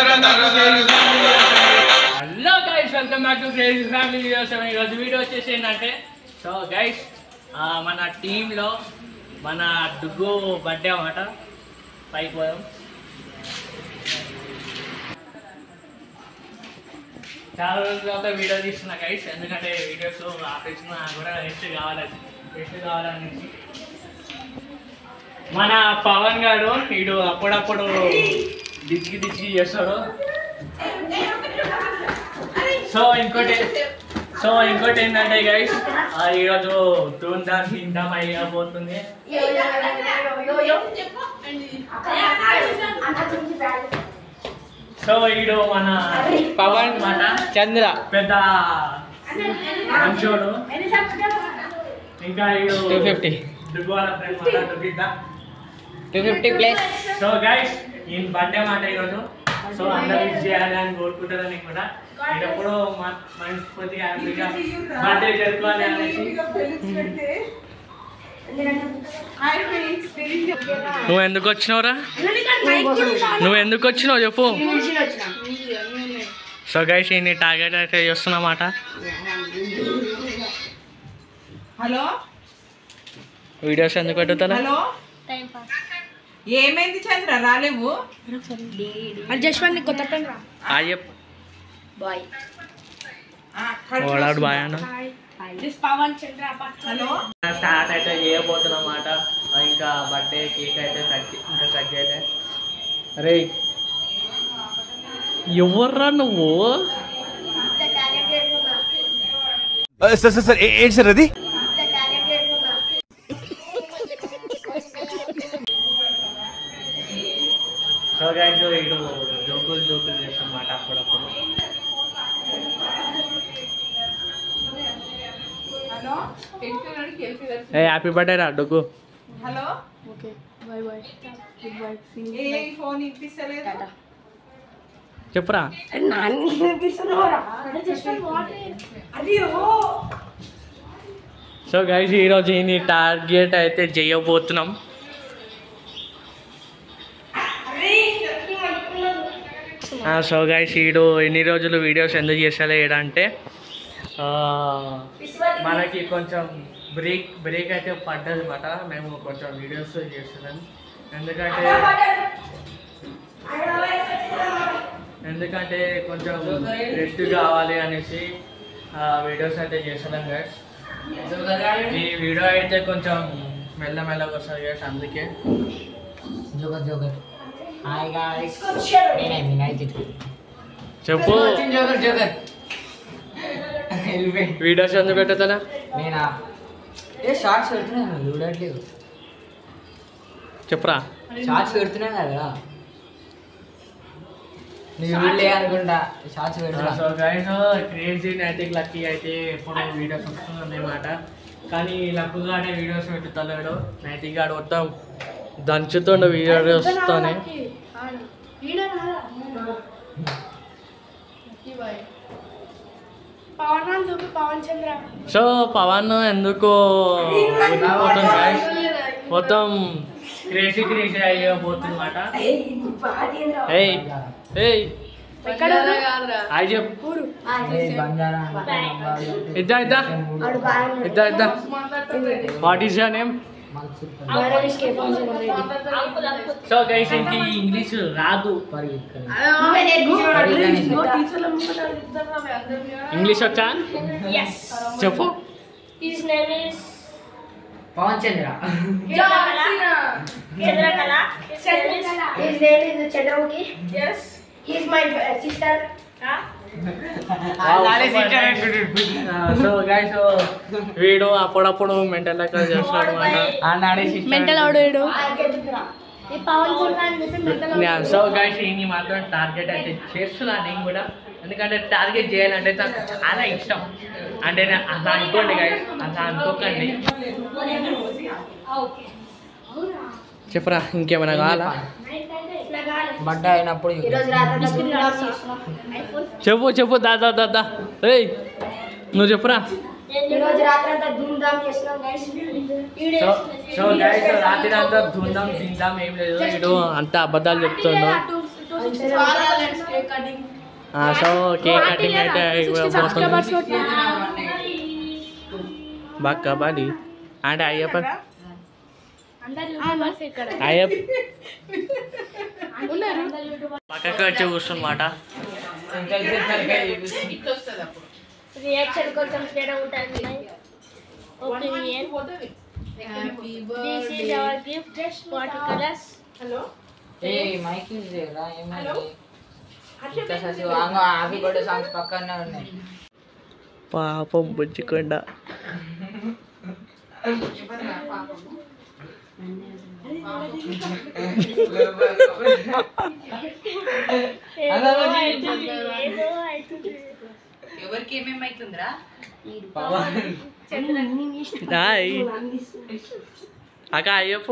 Hello guys, welcome back to crazy family videos. ఈరోజు video వచ్చేసి ఏంటంటే, సో గైస్ మన టీంలో మన డుగ్గు బర్త్డే అన్నమాట. పైకి పోయాం. చాలా రోజుల తర్వాత వీడియో తీస్తున్నా గైస్, ఎందుకంటే వీడియోస్ ఆపేసిన కూడా రెస్ట్ కావాలనేసి. మన పవన్ గారు వీడు అప్పుడప్పుడు దిచ్చి చేస్తాడు. సో ఇంకోటి ఏంటంటే గైస్, ఈరోజు ధూమ్ధామ్ అయిపోతుంది. సో వీడు మన పవన్ మన చంద్ర పెద్ద మంచోడు. ఇంకా వీడు 250 ప్లస్. సో గైస్ ఈ బర్త్డే మాట ఈరోజు. సో అందరూ విష్ చేయాలని కోరుకుంటారని కూడా, ఎప్పుడు మనస్ఫూర్తిగా హ్యాపీగా బర్త్డే జరుపుకోవాలి అనేసి. నువ్వు ఎందుకు వచ్చినావు చెప్పు. సో గైస్ ఈ టార్గెట్ అయితే చేస్తున్నమాట. హలో, వీడియోస్ ఎందుకు పెట్టుతారా? ఏమైంది చంద్ర, రాలేవు? కొత్త బాయ్ అన్న. స్టార్ట్ అయితే చేయబోతున్నమాట. ఇంకా బర్త్డే కేక్ అయితే కట్ అయితే. అరే ఎవర్రా నువ్వు? సార్ ఏంటి సార్ అది? సో గైస్ ఇటు జోకులు చేస్తామన్నమాట అప్పుడప్పుడు. హలో, హ్యాపీ బర్త్డే రా డొగ్గు. Hello, phone ఇప్పిస్తలేదు. చెప్పురా. సో గైస్ ఈరోజు ఈ టార్గెట్ అయితే చేయబోతున్నాం. సో గైస్ ఈడు ఎన్ని రోజులు వీడియోస్ ఎందుకు చేస్తలేడంటే, మనకి కొంచెం బ్రేక్ అయితే పడ్డది అన్నమాట. మేము కొంచెం వీడియోస్ చేస్తున్నాం, ఎందుకంటే కొంచెం రెస్ట్ కావాలి అనేసి వీడియోస్ అయితే చేస్తున్నాం గైస్. ఈ వీడియో అయితే కొంచెం మెల్లమెల్లగా వస్తుంది గైస్, అందుకే. చెప్పు వీడియోస్ ఎందుకు పెట్టదా? నేనా షార్ట్స్ పెడుతున్నా, చూడట్లేదు. చెప్పురా. షార్ట్స్ పెడుతున్నా కదా, నువ్వు అనుకుంటా షార్ట్స్ పెడుతున్నా. So guys crazy Naitik lucky అయితే ఎప్పుడు వీడియోస్ వస్తుంది అన్నమాట. కానీ లక్కుగానే వీడియోస్ పెట్టుతలేడు. నైతిక్ గాడు మొత్తం దంచుతుండ వీడియోస్ వస్తానే. సో పవన్ ఎందుకు పోతుంది గైస్, మొత్తం క్రేజీ అయిపోతుందన్నమాట. ఇద్దా what is your name? So guys ఇంక ఇంగ్లీష్ రాదు. ఇంగ్లీష్ వచ్చా? చెప్పు. పవన్ చంద్ర. సో గైస్ వీడు అప్పుడప్పుడు మెంటల్ లెక్క చేస్తాడు అన్నమాట. సో గైస్ ఈ మాత్రం టార్గెట్ అయితే చేస్తున్నాను నేను కూడా, ఎందుకంటే టార్గెట్ చేయాలంటే నాకు చాలా ఇష్టం. అంటే అట్లా అనుకోండి గైస్, అట్లా అనుకోకండి. చెప్పరా, ఇంకేమైనా కావాలా? బర్త్డే అయినప్పుడు చెప్పు దాదా. ఏయ్ నువ్వు చెప్పురా. సో గైస్ రాత్రి అంతా ధూమ్ధామ్ ఏం లేదు, వీడు అంతా అబద్ధాలు చెప్తుండు. సో కేక్ కటింగ్ అయితే బాగా బాడి అంటే అయ్యప్ప పక్కకి వచ్చి కూర్చున్నమాట. రియాక్షన్ కొంచెం తేడా ఉంటుంది. This is our gift, watercolors. Hello. Mic use చేయరా ఏమైంది? హ్యాపీ బర్త్డే సాంగ్స్ పక్కనే ఉన్నాయి. పాపం బుజ్జికొండ. ఎవరికి ఏమేమి అవుతుందిరా? హాయ్ అక్క అయ్యప్ప.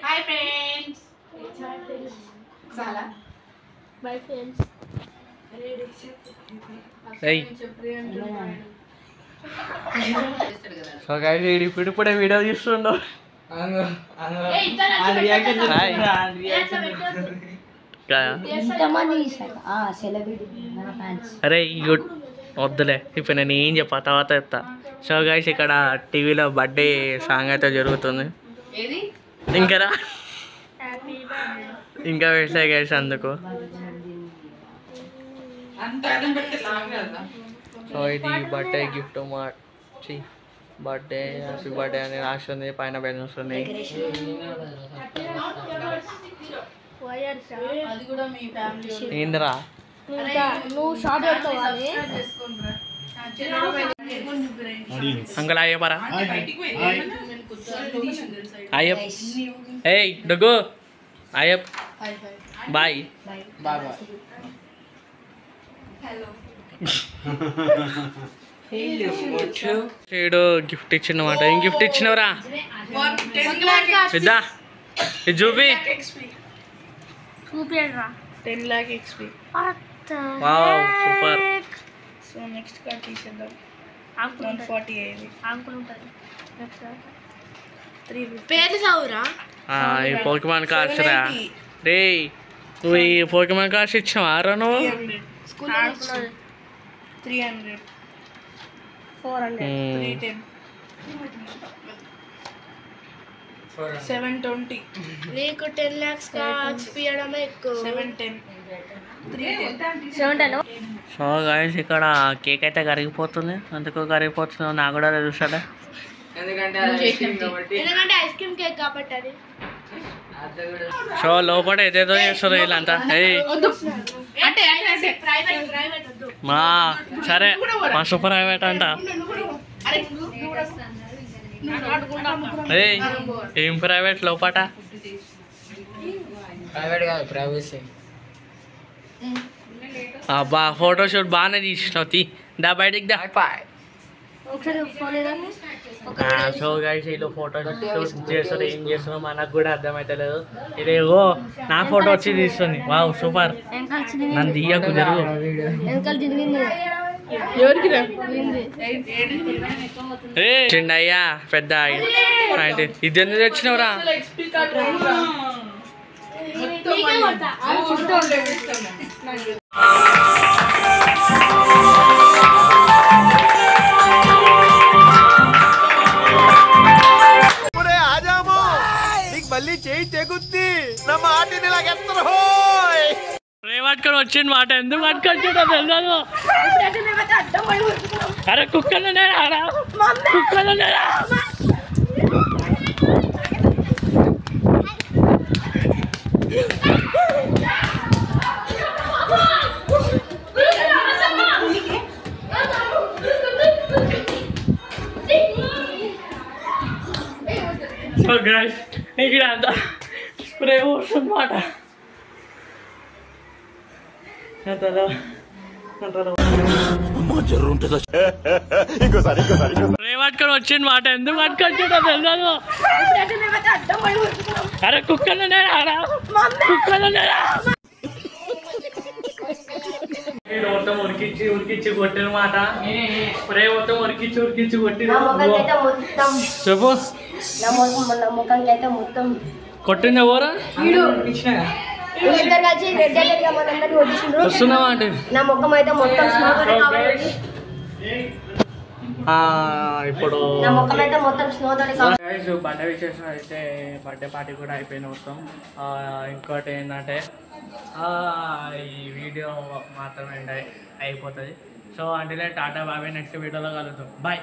Hi friends. చాలా Bye friends. సో గైస్ ఇప్పుడే వీడియో తీస్తుండో. అరే వద్దులే ఇప్పుడు నేను ఏం చెప్పా తర్వాత చెప్తా. సో గైస్ ఇక్కడ టీవీలో బర్త్డే సాంగ్ అయితే జరుగుతుంది. ఇంకా వేసే గైస్ అందుకు. సో ఇది birthday gift birthday happy birthday అని రాస్తుంది, పైన బెలూన్స్ ఉన్నాయి. ఏందిరా నువ్వు షాప్ పెట్టుకోవాలి. అంకుల్ అయ్యప్పరా అయ్యప్ప. ఏయ్ డగ్గు అయ్యప్ప బాయ్. వీడు గిఫ్ట్ ఇచ్చినమాట. ఏం గిఫ్ట్ ఇచ్చినవరా? ఇద్దా ఇది చూపి. 10 lakh XP. Wow super. So next card తీసేద్దాం. 140 అయ్యింది. పేరు చదువురా. ఈ పోకెమాన్ కార్డ్స్ రా రే. నువ్వు ఈ పోకెమాన్ కార్డ్స్ ఇచ్చావా రా నువ్వు? 300 400 310 720 నీకు 10 lakhs XP ఇవ్వడమే ఎక్కువ. 710 సో గైస్ ఇక్కడ కేక్ అయితే కరిగిపోతుంది. అందుకు కరిగిపోతుందో నాకు కూడా తెలుస్తుంది. ఎందుకంటే ఐస్ క్రీమ్ కేక్ కాబట్టి అది. సో లోపల ఏదేదో చేస్తారు వీళ్ళంతా. మా సరే మా సూపర్ ప్రైవేట్ అంట. ఏం ప్రైవేట్ లోపట? ప్రైవేట్ కాదు ప్రైవసీ. అబ్బా ఫోటోషూట్ బాగానే తీసినావు. దా బయటికి దా. సో గైస్ వీళ్ళు ఫోటో షూట్ చేస్తారు. ఏం చేస్తారో మనకు కూడా అర్థమైతలేదు. ఇదేగో నా ఫోటో వచ్చి తీస్తుంది. Wow super. నన్ను తీయకు జరుగు. చిన్నయ్యా పెద్ద ఇది ఎందుకు తెచ్చినవరా? మళ్ళీ చేయి తెగుద్ది నా మాటిని లాగెత్తరు. పట్టుకొని వచ్చింది మాట. ఎందుకు పట్టుకొచ్చిందో తెలియదు. అరే కుక్కలు కుక్కలు సో గైస్ ఇక్కడ అంతా స్ప్రే పోస్తుందన్నమాట. స్ప్రే పట్టుకొని వచ్చింది మాట. ఎందుకు పట్టుకొచ్చిందో తెలియదు. అరే కుక్కలు కుక్కలు మొత్తం ఉరికిచ్చి ఉరికిచ్చి కొట్టిన మాట. స్ప్రే మొత్తం ఉరికిచ్చి ఉరికిచ్చి కొట్టిన. చెప్పు ముఖంకి అయితే మొత్తం కొట్టింది ఎవరా? వీళ్ళిద్దరు కలిసి రెడ్ హ్యాండెడ్ గా మనందరినీ కొట్టిండ్రు. వస్తున్నావా అంటే నా ముఖం అయితే మొత్తం స్నోతోనే కాబట్టి ఇప్పుడు నా ముఖం అయితే మొత్తం స్నోతోనే కాబట్టి గైస్ బర్త్డే విశేషం అయితే బర్త్డే పార్టీ కూడా అయిపోయింది మొత్తం. ఇంకోటి ఏంటంటే ఈ వీడియో మాత్రమే అయిపోతుంది. సో అంటే టాటా బాబాయ్ నెక్స్ట్ వీడియోలో కలుద్దాం. బాయ్.